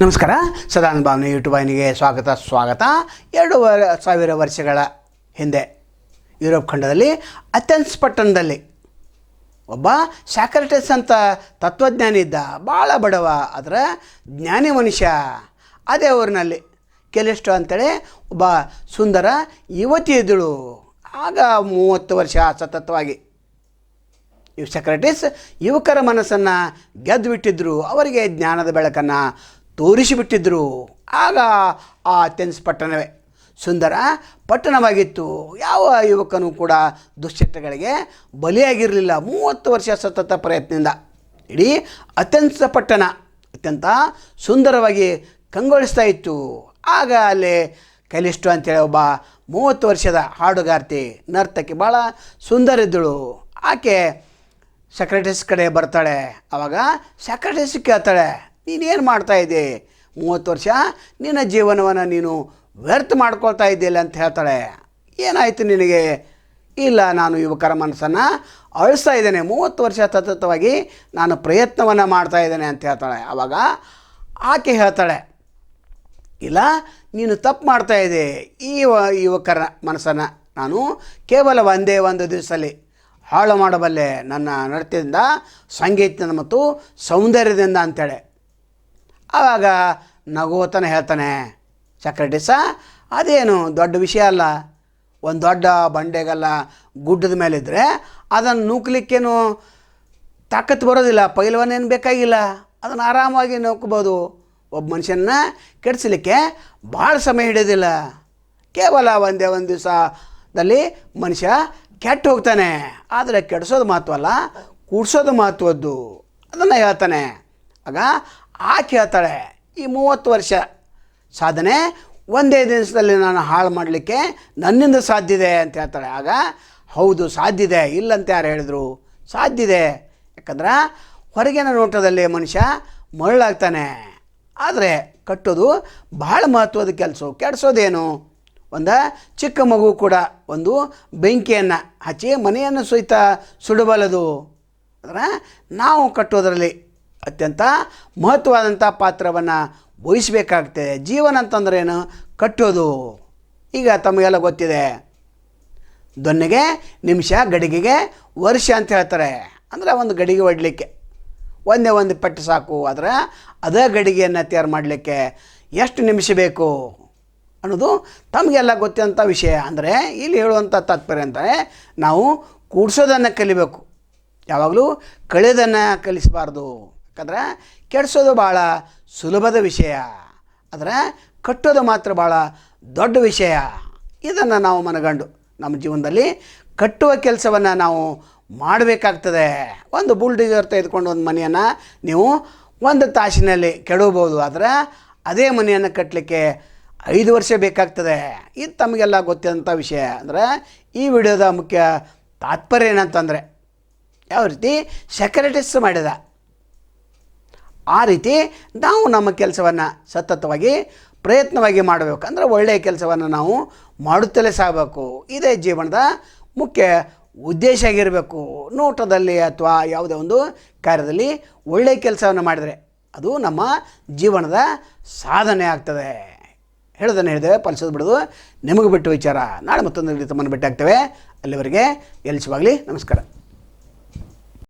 ನಮಸ್ಕಾರ. ಸದಾನಂದ ಭಾವನೆ ಯೂಟ್ಯೂಬ್ ವಾಹಿನಿಗೆ ಸ್ವಾಗತ. 2000 ವರ್ಷಗಳ ಹಿಂದೆ ಯುರೋಪ್ ಖಂಡದಲ್ಲಿ ಅಥೆನ್ಸ್ ಪಟ್ಟಣದಲ್ಲಿ ಒಬ್ಬ ಸಾಕ್ರೆಟಿಸ್ ಅಂತ ತತ್ವಜ್ಞಾನಿ ಇದ್ದ. ಭಾಳ ಬಡವ, ಅದರ ಜ್ಞಾನಿ ಮನುಷ್ಯ. ಅದೇ ಊರಿನಲ್ಲಿ ಕೆಲಿಸ್ಟೋ ಅಂತೇಳಿ ಒಬ್ಬ ಸುಂದರ ಯುವತಿ ಇದ್ದಳು. ಆಗ 30 ವರ್ಷ ಸತತವಾಗಿ ಸಾಕ್ರೆಟಿಸ್ ಯುವಕರ ಮನಸ್ಸನ್ನು ಗೆದ್ದು ಬಿಟ್ಟಿದ್ದರು. ಅವರಿಗೆ ಜ್ಞಾನದ ಬೆಳಕನ್ನು ತೋರಿಸಿಬಿಟ್ಟಿದ್ದರು. ಆಗ ಆ ಅಥೆನ್ಸ್ ಪಟ್ಟಣವೇ ಸುಂದರ ಪಟ್ಟಣವಾಗಿತ್ತು. ಯಾವ ಯುವಕನೂ ಕೂಡ ದುಶ್ಚಟಗಳಿಗೆ ಬಲಿಯಾಗಿರಲಿಲ್ಲ. 30 ವರ್ಷ ಸತತ ಪ್ರಯತ್ನದಿಂದ ಇಡೀ ಅಥೆನ್ಸ್ ಪಟ್ಟಣ ಅತ್ಯಂತ ಸುಂದರವಾಗಿ ಕಂಗೊಳಿಸ್ತಾ ಇತ್ತು. ಆಗ ಅಲ್ಲಿ ಕೆಲಿಸ್ಟೋ ಅಂತೇಳಿ ಒಬ್ಬ 30 ವರ್ಷದ ಹಾಡುಗಾರ್ತಿ, ನರ್ತಕಿ, ಭಾಳ ಸುಂದರ ಇದ್ದಳು. ಆಕೆ ಸಾಕ್ರೆಟಿಸ್ ಕಡೆ ಬರ್ತಾಳೆ. ಆವಾಗ ಸಾಕ್ರೆಟಿಸ್ ಕೇಳ್ತಾಳೆ, ನೀನೇನು ಮಾಡ್ತಾಯಿದ್ದೆ? 30 ವರ್ಷ ನಿನ್ನ ಜೀವನವನ್ನು ನೀನು ವ್ಯರ್ಥ ಮಾಡ್ಕೊಳ್ತಾ ಇದ್ದಿಲ್ಲ ಅಂತ ಹೇಳ್ತಾಳೆ. ಏನಾಯಿತು ನಿನಗೆ? ಇಲ್ಲ, ನಾನು ಯುವಕರ ಮನಸ್ಸನ್ನು ಅಳಿಸ್ತಾ ಇದ್ದೇನೆ. 30 ವರ್ಷ ಸತತವಾಗಿ ನಾನು ಪ್ರಯತ್ನವನ್ನು ಮಾಡ್ತಾಯಿದ್ದೇನೆ ಅಂತ ಹೇಳ್ತಾಳೆ. ಆವಾಗ ಆಕೆ ಹೇಳ್ತಾಳೆ, ಇಲ್ಲ, ನೀನು ತಪ್ಪು ಮಾಡ್ತಾಯಿದ್ದೆ. ಈ ಯುವಕರ ಮನಸ್ಸನ್ನು ನಾನು ಕೇವಲ ಒಂದೇ ಒಂದು ದಿವಸದಲ್ಲಿ ಹಾಳು ಮಾಡಬಲ್ಲೆ, ನನ್ನ ನೃತ್ಯದಿಂದ, ಸಂಗೀತದಿಂದ ಮತ್ತು ಸೌಂದರ್ಯದಿಂದ ಅಂತೇಳಿ. ಆವಾಗ ನಗೋತನ ಹೇಳ್ತಾನೆ ಸಾಕ್ರೆಟಿಸ, ಅದೇನು ದೊಡ್ಡ ವಿಷಯ ಅಲ್ಲ. ಒಂದು ದೊಡ್ಡ ಬಂಡೆಗಲ್ಲ ಗುಡ್ಡದ ಮೇಲಿದ್ದರೆ ಅದನ್ನು ನೂಕಲಿಕ್ಕೇನು ತಾಕತ್ತು ಬರೋದಿಲ್ಲ. ಪೈಲ್ವಾನೇನು ಬೇಕಾಗಿಲ್ಲ, ಅದನ್ನು ಆರಾಮಾಗಿ ನೂಕಬೋದು. ಒಬ್ಬ ಮನುಷ್ಯನ ಕೆಡಿಸಲಿಕ್ಕೆ ಭಾಳ ಸಮಯ ಹಿಡಿಯೋದಿಲ್ಲ. ಕೇವಲ ಒಂದೇ ಒಂದು ದಿವಸದಲ್ಲಿ ಮನುಷ್ಯ ಕೆಟ್ಟು ಹೋಗ್ತಾನೆ. ಆದರೆ ಕೆಡಿಸೋದು ಮಹತ್ವಲ್ಲ, ಕೂಡಿಸೋದು ಮಹತ್ವದ್ದು. ಅದನ್ನು ಹೇಳ್ತಾನೆ. ಆಗ ಆಕೆ ಹೇಳ್ತಾಳೆ, ಈ 30 ವರ್ಷ ಸಾಧನೆ ಒಂದೇ ದಿವಸದಲ್ಲಿ ನಾನು ಹಾಳು ಮಾಡಲಿಕ್ಕೆ ನನ್ನಿಂದ ಸಾಧ್ಯ ಇದೆ ಅಂತ ಹೇಳ್ತಾಳೆ. ಆಗ ಹೌದು, ಸಾಧ್ಯ ಇದೆ, ಇಲ್ಲಂತ ಯಾರು ಹೇಳಿದ್ರು? ಸಾಧ್ಯ ಇದೆ. ಯಾಕಂದ್ರೆ ಹೊರಗಿನ ನೋಟದಲ್ಲಿ ಮನುಷ್ಯ ಮರಳಾಗ್ತಾನೆ. ಆದರೆ ಕಟ್ಟೋದು ಭಾಳ ಮಹತ್ವದ ಕೆಲಸ. ಕೆಡಿಸೋದೇನು? ಒಂದು ಚಿಕ್ಕ ಮಗು ಕೂಡ ಒಂದು ಬೆಂಕಿಯನ್ನು ಹಚ್ಚಿ ಮನೆಯನ್ನು ಸಹಿತ ಸುಡಬಲ್ಲದು. ಅಂದರೆ ನಾವು ಕಟ್ಟೋದರಲ್ಲಿ ಅತ್ಯಂತ ಮಹತ್ವವಾದಂಥ ಪಾತ್ರವನ್ನು ವಹಿಸಬೇಕಾಗ್ತದೆ. ಜೀವನ ಅಂತಂದ್ರೇನು? ಕಟ್ಟೋದು. ಈಗ ತಮಗೆಲ್ಲ ಗೊತ್ತಿದೆ, ದೊನ್ನೆಗೆ ನಿಮಿಷ, ಗಡಿಗೆಗೆ ವರ್ಷ ಅಂತ ಹೇಳ್ತಾರೆ. ಅಂದರೆ ಒಂದು ಗಡಿಗೆ ಹೊಡಲಿಕ್ಕೆ ಒಂದೇ ಒಂದು ಪೆಟ್ಟು ಸಾಕು. ಆದರೆ ಅದೇ ಗಡಿಗೆಯನ್ನು ತಯಾರು ಮಾಡಲಿಕ್ಕೆ ಎಷ್ಟು ನಿಮಿಷ ಬೇಕು ಅನ್ನೋದು ತಮಗೆಲ್ಲ ಗೊತ್ತಿರೋಂಥ ವಿಷಯ. ಅಂದರೆ ಇಲ್ಲಿ ಹೇಳುವಂಥ ತಾತ್ಪರ್ಯ ಅಂದರೆ ನಾವು ಕೂಡಿಸೋದನ್ನು ಕಲಿಬೇಕು, ಯಾವಾಗಲೂ ಕಳೆಯೋದನ್ನು ಕಲಿಸಬಾರ್ದು. ಯಾಕಂದರೆ ಕೆಡಿಸೋದು ಭಾಳ ಸುಲಭದ ವಿಷಯ, ಆದರೆ ಕಟ್ಟೋದು ಮಾತ್ರ ಭಾಳ ದೊಡ್ಡ ವಿಷಯ. ಇದನ್ನು ನಾವು ಮನಗಂಡು ನಮ್ಮ ಜೀವನದಲ್ಲಿ ಕಟ್ಟುವ ಕೆಲಸವನ್ನು ನಾವು ಮಾಡಬೇಕಾಗ್ತದೆ. ಒಂದು ಬುಲ್ಡೋಜರ್ ತೆಗೆದುಕೊಂಡು ಒಂದು ಮನೆಯನ್ನು ನೀವು 1 ತಾಸಿನಲ್ಲಿ ಕೆಡವಬಹುದು. ಆದರೆ ಅದೇ ಮನೆಯನ್ನು ಕಟ್ಟಲಿಕ್ಕೆ 5 ವರ್ಷ ಬೇಕಾಗ್ತದೆ. ಇದು ತಮಗೆಲ್ಲ ಗೊತ್ತಿರೋಂಥ ವಿಷಯ. ಅಂದರೆ ಈ ವಿಡಿಯೋದ ಮುಖ್ಯ ತಾತ್ಪರ್ಯ ಏನಂತಂದರೆ, ಯಾವ ರೀತಿ ಸಾಕ್ರೆಟಿಸ್ ಮಾಡಿದ ಆ ರೀತಿ ನಾವು ನಮ್ಮ ಕೆಲಸವನ್ನು ಸತತವಾಗಿ ಪ್ರಯತ್ನವಾಗಿ ಮಾಡಬೇಕು. ಅಂದರೆ ಒಳ್ಳೆಯ ಕೆಲಸವನ್ನು ನಾವು ಮಾಡುತ್ತಲೇ ಸಾಗಬೇಕು. ಇದೇ ಜೀವನದ ಮುಖ್ಯ ಉದ್ದೇಶ ಆಗಿರಬೇಕು. ನೋಟದಲ್ಲಿ ಅಥವಾ ಯಾವುದೇ ಒಂದು ಕಾರ್ಯದಲ್ಲಿ ಒಳ್ಳೆಯ ಕೆಲಸವನ್ನು ಮಾಡಿದರೆ ಅದು ನಮ್ಮ ಜೀವನದ ಸಾಧನೆ ಆಗ್ತದೆ. ಹೇಳೋದನ್ನು ಹೇಳಿದ್ದೇವೆ, ಫಲಿಸೋದು ಬಿಡೋದು ನಿಮಗೆ ಬಿಟ್ಟು ವಿಚಾರ. ನಾಳೆ ಮತ್ತೊಂದು ತಮ್ಮನ್ನು ಭೇಟಿ ಆಗ್ತೇವೆ. ಅಲ್ಲಿವರೆಗೆ ಎಲ್ಲಿಸುವಾಗಲಿ. ನಮಸ್ಕಾರ.